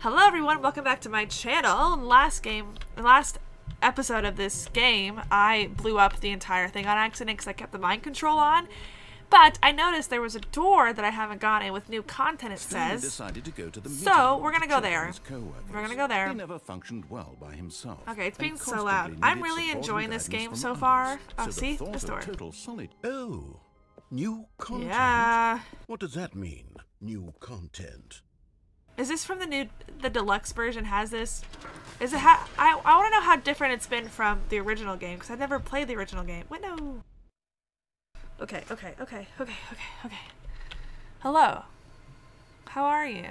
Hello everyone, welcome back to my channel. Last episode of this game, I blew up the entire thing on accident because I kept the mind control on. But I noticed there was a door that I haven't gone in with new content, it says. Decided to go to the so we're gonna go there. We're gonna go there. He never functioned well by himself. Okay, it's being so loud. I'm really enjoying this game so far. Oh, see? This door. Oh, new content? Yeah. What does that mean, new content? Is this from the deluxe version? Has this? Is it? I want to know how different it's been from the original game because I've never played the original game. Wait, no. Okay. Hello. How are you?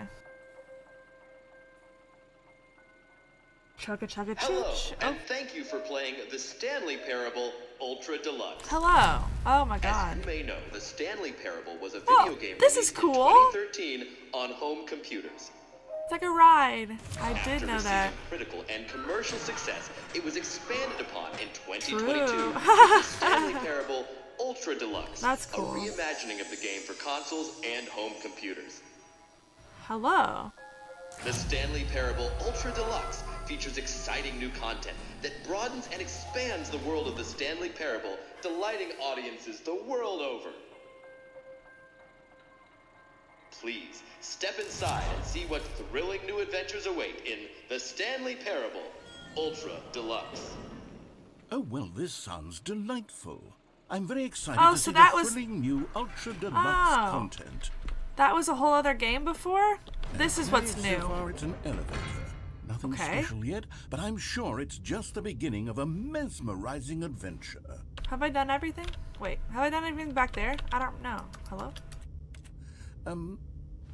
Chugga chugga Hello, chooch. and thank you for playing the Stanley Parable Ultra Deluxe. Hello. Oh my god. As you may know, the Stanley Parable was a video game this is released cool. in 2013 on home computers. It's like a ride. I did know that. After critical and commercial success, it was expanded upon in 2022 True. with the Stanley Parable Ultra Deluxe. That's cool. A reimagining of the game for consoles and home computers. Hello. The Stanley Parable Ultra Deluxe features exciting new content that broadens and expands the world of the Stanley Parable, delighting audiences the world over. Please, step inside and see what thrilling new adventures await in the Stanley Parable Ultra Deluxe. Oh, well, this sounds delightful. I'm very excited to see the thrilling new Ultra Deluxe content. That was a whole other game before? This is what's new. So far, it's an elevator. Nothing special yet, but I'm sure it's just the beginning of a mesmerizing adventure. Have I done everything? Wait, have I done everything back there? I don't know. Hello?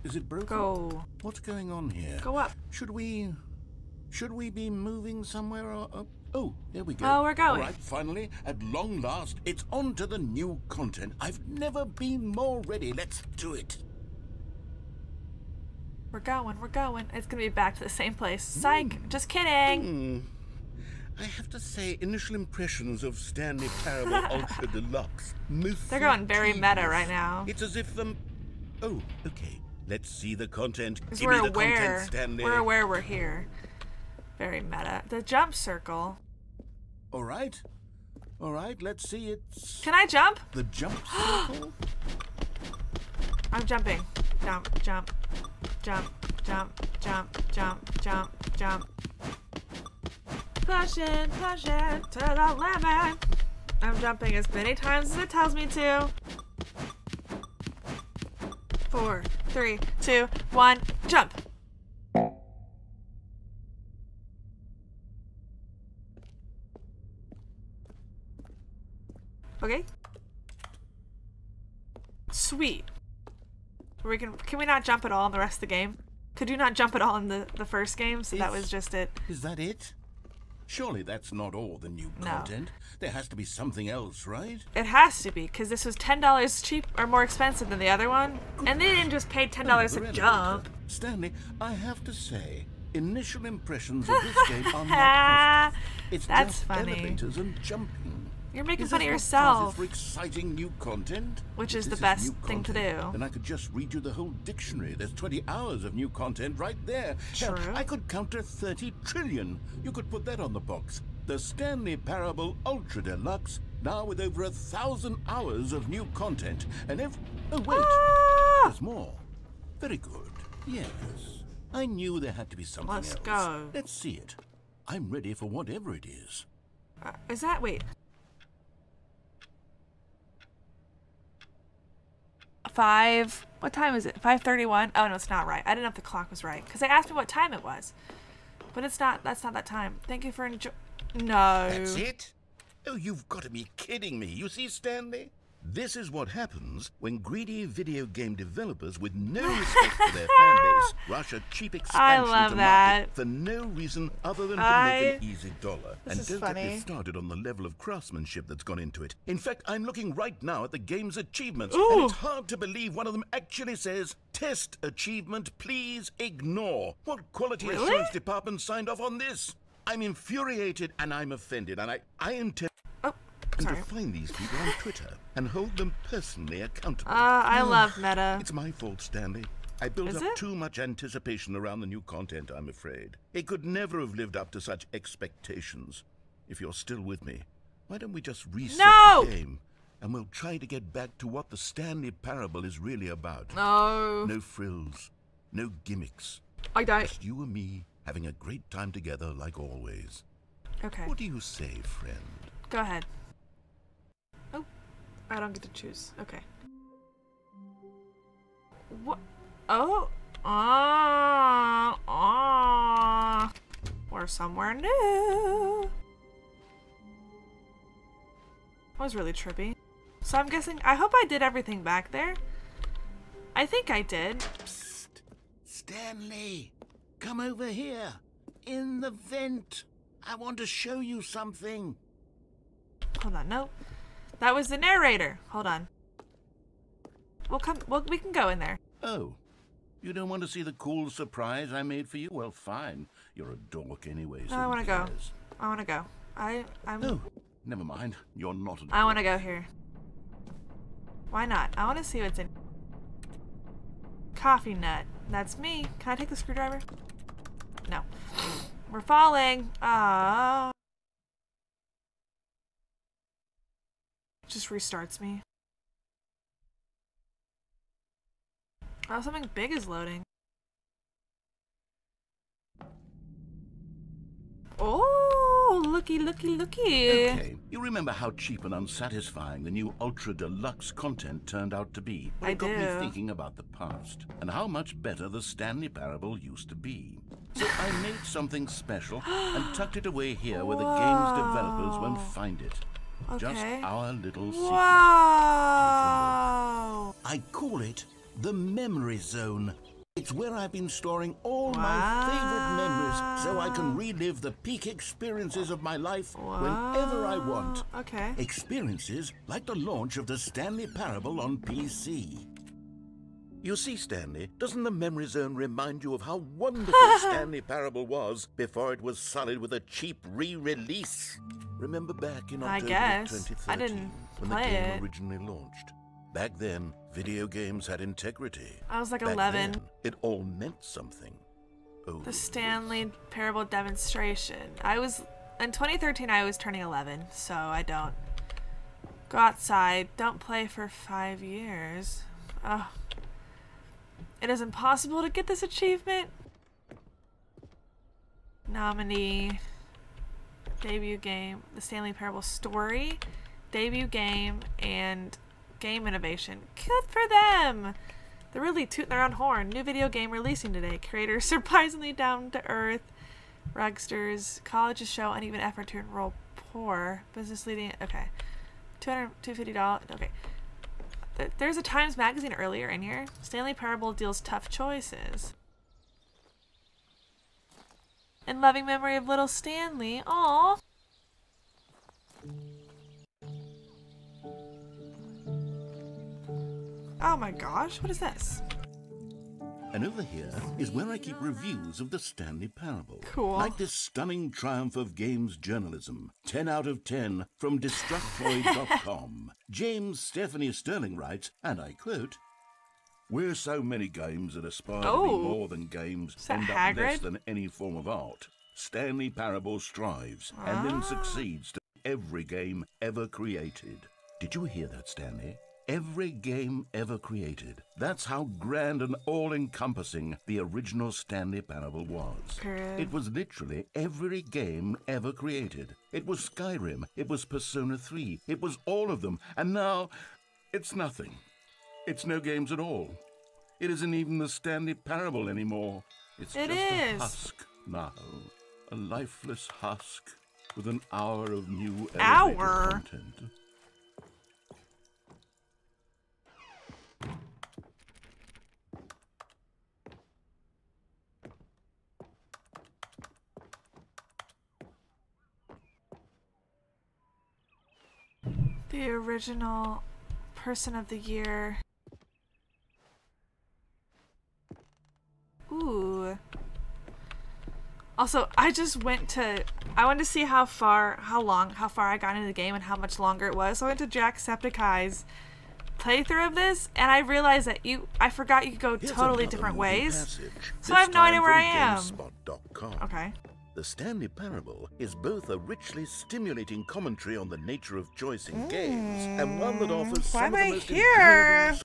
Is it broken? Go. What's going on here? Go up. Should we be moving somewhere or oh, there we go. Oh, we're going. All right, finally, at long last, it's on to the new content. I've never been more ready. Let's do it. We're going. It's gonna be back to the same place. Psych. Just kidding. I have to say, initial impressions of Stanley Parable Ultra Deluxe. They're going very meta right now. It's as if oh, okay. Let's see the content. Because Give me the content, Stanley. We're aware we're here. Very meta. The jump circle. All right, let's see it. Can I jump? The jump circle? I'm jumping. Jump, jump, jump, jump, jump, jump, jump, jump. Pushing to the limit. I'm jumping as many times as it tells me to. 4, 3, 2, 1, jump. Okay. Sweet. Can we not jump at all in the rest of the game? Could you not jump at all in the first game? So that was just it. Is that it? Surely that's not all the new content. There has to be something else, right? It has to be, because this was $10 cheap or more expensive than the other one. And they didn't just pay $10 to jump. Stanley, I have to say, initial impressions of this game are not positive. It's just funny. Elevators and jumping. You're making fun of yourself. For exciting new content? Which is the best thing to do. Then I could just read you the whole dictionary. There's 20 hours of new content right there. True. Hell, I could counter 30 trillion. You could put that on the box. The Stanley Parable Ultra Deluxe, now with over 1,000 hours of new content. And oh wait, there's more. Very good. Yes. I knew there had to be something else. Let's go. Let's see it. I'm ready for whatever it is. Is that... Wait. 5... What time is it? 5:31? Oh, no, it's not right. I didn't know if the clock was right. Because they asked me what time it was. But it's not... That's not that time. Thank you for enjoying... No. That's it? Oh, you've got to be kidding me. You see, Stanley? This is what happens when greedy video game developers with no respect for their fan base rush a cheap expansion to market for no reason other than to make an easy dollar. And don't get me started on the level of craftsmanship that's gone into it. In fact, I'm looking right now at the game's achievements, and it's hard to believe one of them actually says, "Test achievement, please ignore." What quality assurance department signed off on this? I'm infuriated and I'm offended, and I intend to find these people on Twitter and hold them personally accountable. I love meta. It's my fault, Stanley. I built Is up it? too much anticipation around the new content, I'm afraid. It could never have lived up to such expectations. If you're still with me, why don't we just reset No! the game, and we'll try to get back to what the Stanley Parable is really about. No. No frills, no gimmicks. I don't. Just you and me having a great time together like always. Okay. What do you say, friend? Go ahead. Oh, I don't get to choose. Okay. What? Oh. We're somewhere new. That was really trippy. So I'm guessing, I hope I did everything back there. I think I did. Psst. Stanley, come over here. In the vent. I want to show you something. Hold on, no. That was the narrator. Hold on. We can go in there. Oh, you don't want to see the cool surprise I made for you? Well, fine. You're a dork anyway, so No, I want to go. cares? I want to go. I'm. Oh, never mind. You're not a dork. I want to go here. Why not? I want to see what's in. Coffee nut. That's me. Can I take the screwdriver? No. We're falling. Just restarts me. Oh, something big is loading. Oh, looky, looky, looky. Okay, you remember how cheap and unsatisfying the new Ultra Deluxe content turned out to be? Well, I it got me do. thinking about the past and how much better the Stanley Parable used to be. So I made something special and tucked it away here where the game's developers won't find it. Just Okay. our little secret. Wow. I call it the Memory Zone. It's where I've been storing all my favorite memories so I can relive the peak experiences of my life whenever I want. Okay. Experiences like the launch of the Stanley Parable on PC. You see, Stanley, doesn't the Memory Zone remind you of how wonderful Stanley Parable was before it was sullied with a cheap re-release? Remember back in I October guess. 2013 I didn't when the play game it. originally launched? Back then, video games had integrity. I was like Back 11. then, it all meant something. Oh, The Stanley Parable demonstration. In 2013, I was turning 11, so I don't go outside. Don't play for 5 years. Oh. It is impossible to get this achievement. Nominee. Debut game. The Stanley Parable story. Debut game and game innovation. Good for them. They're really tooting their own horn. New video game releasing today. Creators surprisingly down to earth. Rugsters. Colleges show uneven effort to enroll poor. Business leading. Okay. $250. Okay. There's a Times magazine earlier in here. Stanley Parable deals tough choices. In loving memory of little Stanley. Aww. Oh my gosh, what is this? And over here is where I keep reviews of the Stanley Parable. Cool. Like this stunning triumph of games journalism. 10 out of 10 from Destructoid.com. James Stephanie Sterling writes, and I quote, "Where so many games that aspire to be more than games Is that end up less Hagrid? than any form of art, Stanley Parable strives and then succeeds to every game ever created." Did you hear that, Stanley? Every game ever created. That's how grand and all-encompassing the original Stanley Parable was. Period. It was literally every game ever created. It was Skyrim. It was Persona 3. It was all of them. And now, it's nothing. It's no games at all. It isn't even the Stanley Parable anymore. It's It just is. a husk now. A lifeless husk with an hour of new Hour? elevated content. The original Person of the Year. Ooh. Also, I wanted to see how far I got into the game and how much longer it was. So I went to Jacksepticeye's playthrough of this, and I realized that I forgot you could go Here's totally another different movie ways. passage, So I have no idea where I this am. time from GameSpot.com. Okay. The Stanley Parable is both a richly stimulating commentary on the nature of choice in games, and one that offers Why some am of the I most here? enjoyable,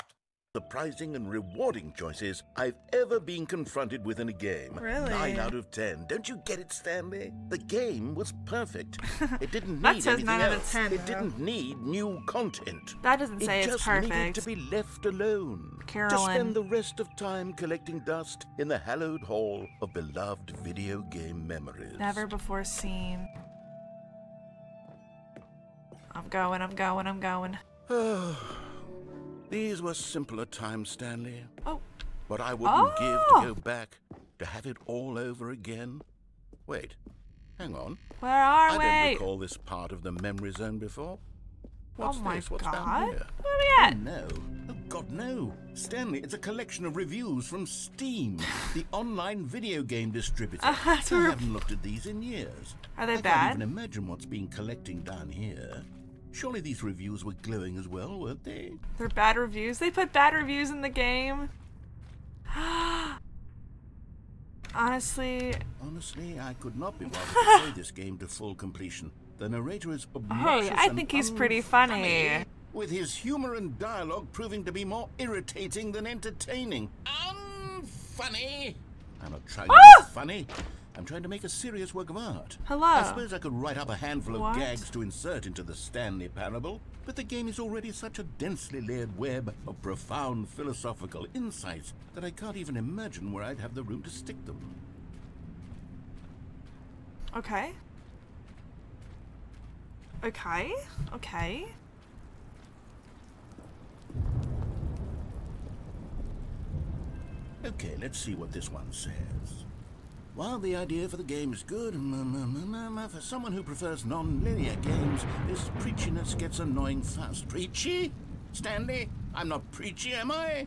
surprising and rewarding choices I've ever been confronted with in a game. Really? 9 out of 10. Don't you get it, Stanley? The game was perfect. It didn't That need says anything 9 out of else. 10, It though. didn't need new content. That doesn't say It it's just needed perfect. to be left alone. To Carolyn. spend the rest of time collecting dust in the hallowed hall of beloved video game memories. Never before seen. I'm going. These were simpler times, Stanley. Oh. What I wouldn't give to go back, to have it all over again. Wait, hang on. Where are I we? don't recall this part of the memory zone before. What's Oh my this? What's god. down here? Where are we at? Oh no. Oh god, no. Stanley, it's a collection of reviews from Steam, the online video game distributor. I haven't looked at these in years. Are they I can't bad? even imagine what's been collecting down here. Surely these reviews were glowing as well, weren't they? They're bad reviews. They put bad reviews in the game. Honestly, I could not be bothered to play this game to full completion. The narrator is obnoxious hey, I and think he's pretty funny. unfunny, with his humor and dialogue proving to be more irritating than entertaining. Unfunny! I'm not trying to be funny. I'm trying to make a serious work of art. Hello. I suppose I could write up a handful of What? gags to insert into the Stanley Parable, but the game is already such a densely layered web of profound philosophical insights that I can't even imagine where I'd have the room to stick them. okay. Okay. Okay, let's see what this one says. While the idea for the game is good, for someone who prefers non-linear games, this preachiness gets annoying fast. Preachy? Stanley? I'm not preachy, am I?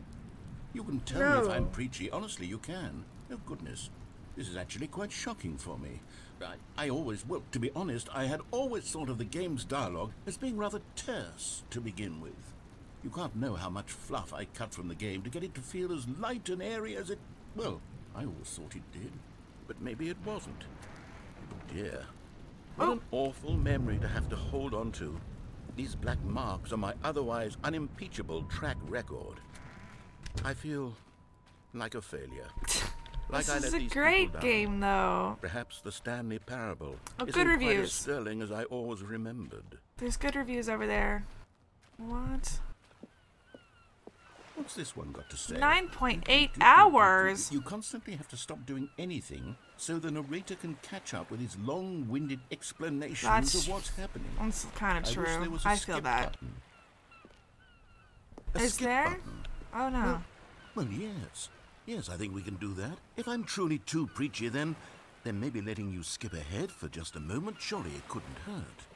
You can tell me if I'm preachy. Honestly, you can. Oh, goodness. This is actually quite shocking for me. Well, to be honest, I had always thought of the game's dialogue as being rather terse to begin with. You can't know how much fluff I cut from the game to get it to feel as light and airy as it... Well, I always thought it did. But maybe it wasn't. Oh dear. What an awful memory to have to hold on to. These black marks on my otherwise unimpeachable track record. I feel like a failure. Like This I is let a these great people down. game, though. Perhaps the Stanley Parable Oh, isn't good quite as reviews. sterling as I always remembered. There's good reviews over there. What? What's this one got to say? 9.8 hours. You constantly have to stop doing anything so the narrator can catch up with his long-winded explanations That's- of what's happening. That's kind of I wish there true. was a I feel skip that. button. A Is skip there? button. Oh no. Well, yes. Yes, I think we can do that. If I'm truly too preachy, then maybe letting you skip ahead for just a moment, surely it couldn't hurt.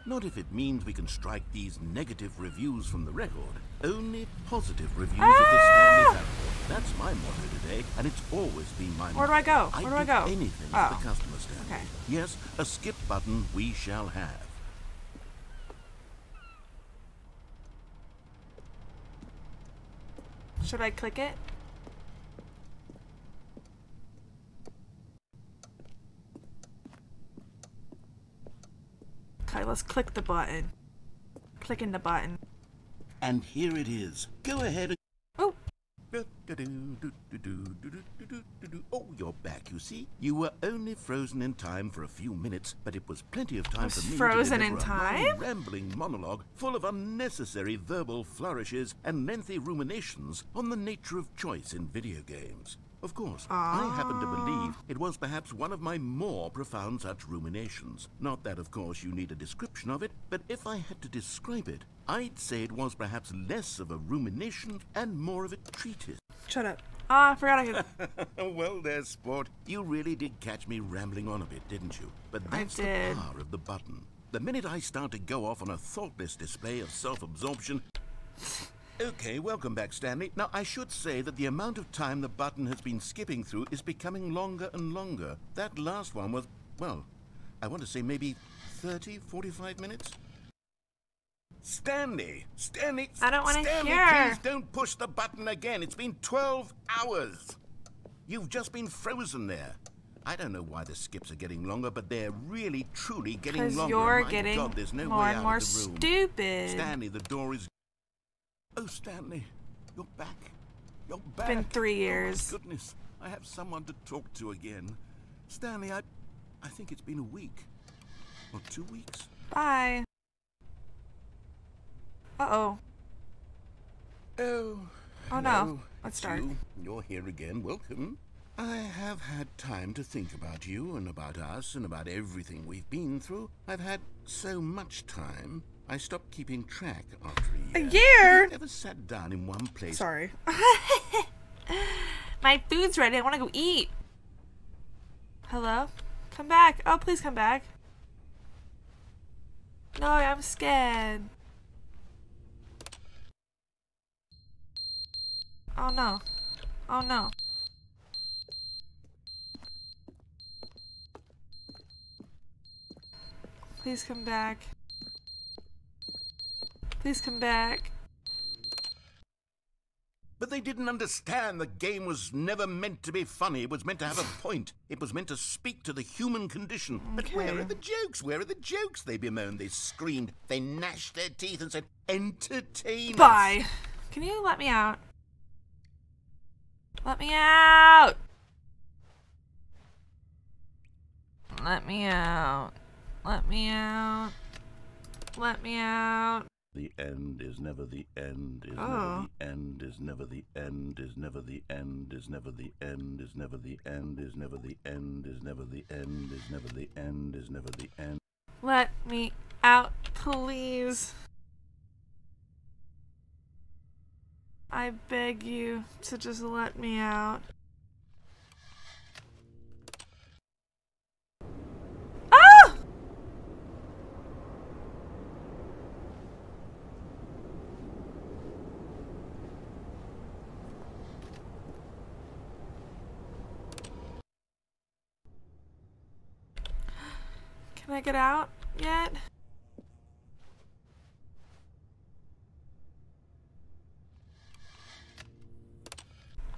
Not if it means we can strike these negative reviews from the record. Only positive reviews of the Stanley Parable. That's my motto today, and it's always been my motto. Where do I go? I'd Where do I do go? anything Oh. for the customer, Stanley. Okay. Yes, a skip button we shall have. Should I click it? Okay, let's click the button. Clicking the button. And here it is. Go ahead and... Oh, Oh, you're back, you see? You were only frozen in time for a few minutes, but it was plenty of time was for me frozen to in deliver a long, time? rambling monologue full of unnecessary verbal flourishes and lengthy ruminations on the nature of choice in video games. Of course, I happen to believe it was perhaps one of my more profound such ruminations. Not that, of course, you need a description of it, but if I had to describe it, I'd say it was perhaps less of a rumination and more of a treatise. shut up. Ah, I forgot I could. Well, there, sport. You really did catch me rambling on a bit, didn't you? But that's the did. power of the button. The minute I start to go off on a thoughtless display of self-absorption... Okay, welcome back, Stanley. Now, I should say that the amount of time the button has been skipping through is becoming longer and longer. That last one was, well, I want to say maybe 30, 45 minutes? Stanley! Stanley! I don't want to Stanley, hear. please don't push the button again. It's been 12 hours. You've just been frozen there. I don't know why the skips are getting longer, but they're really, truly getting longer. Because you're My getting God, there's no more way and out more of the room. stupid. Stanley, the door is... Oh, Stanley, you're back. You're back. It's been 3 years. Oh, my goodness. I have someone to talk to again. Stanley, I think it's been a week. Or 2 weeks. Bye. Uh-oh. Oh. Oh, no. Let's start. You're here again. Welcome. I have had time to think about you and about us and about everything we've been through. I've had so much time. I stopped keeping track after a year. A year? I've never sat down in one place. Sorry. My food's ready. I want to go eat. Hello? Come back. Oh, please come back. No, I'm scared. Oh, no. Oh, no. Please come back. Please come back. But they didn't understand the game was never meant to be funny. It was meant to have a point. It was meant to speak to the human condition. But where are the jokes? Where are the jokes? They bemoaned, they screamed, they gnashed their teeth and said, entertain us. Bye. Can you let me out? Let me out. Let me out. Let me out. Let me out. The end is never the end, is Oh. never the end, is never the end, is never the end, is never the end, is never the end, is never the end, is never the end, is never the end, is never the end. Let me out, please. I beg you to just let me out. Ah! Can I get out yet?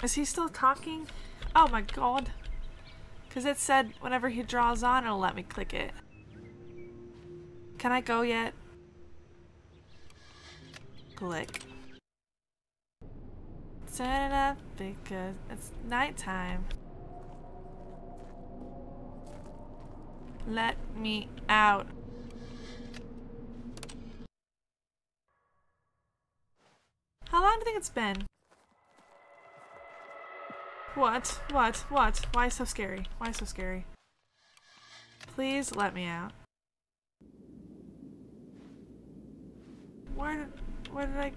Is he still talking? Oh my god. Because it said whenever he draws on, it'll let me click it. Can I go yet? Click. Turn it up because it's nighttime. Let me out. How long do you think it's been? What? What? Why so scary? Why so scary? Please let me out. Where did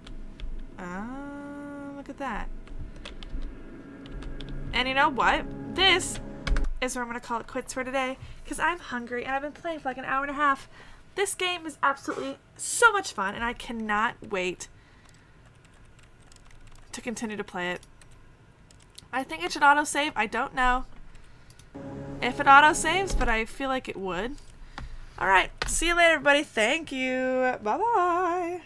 I... look at that. And you know what? This is where I'm going to call it quits for today, because I'm hungry and I've been playing for like an hour and a half. This game is absolutely so much fun and I cannot wait to continue to play it. I think it should autosave. I don't know if it autosaves, but I feel like it would. Alright, see you later everybody. Thank you. Bye-bye.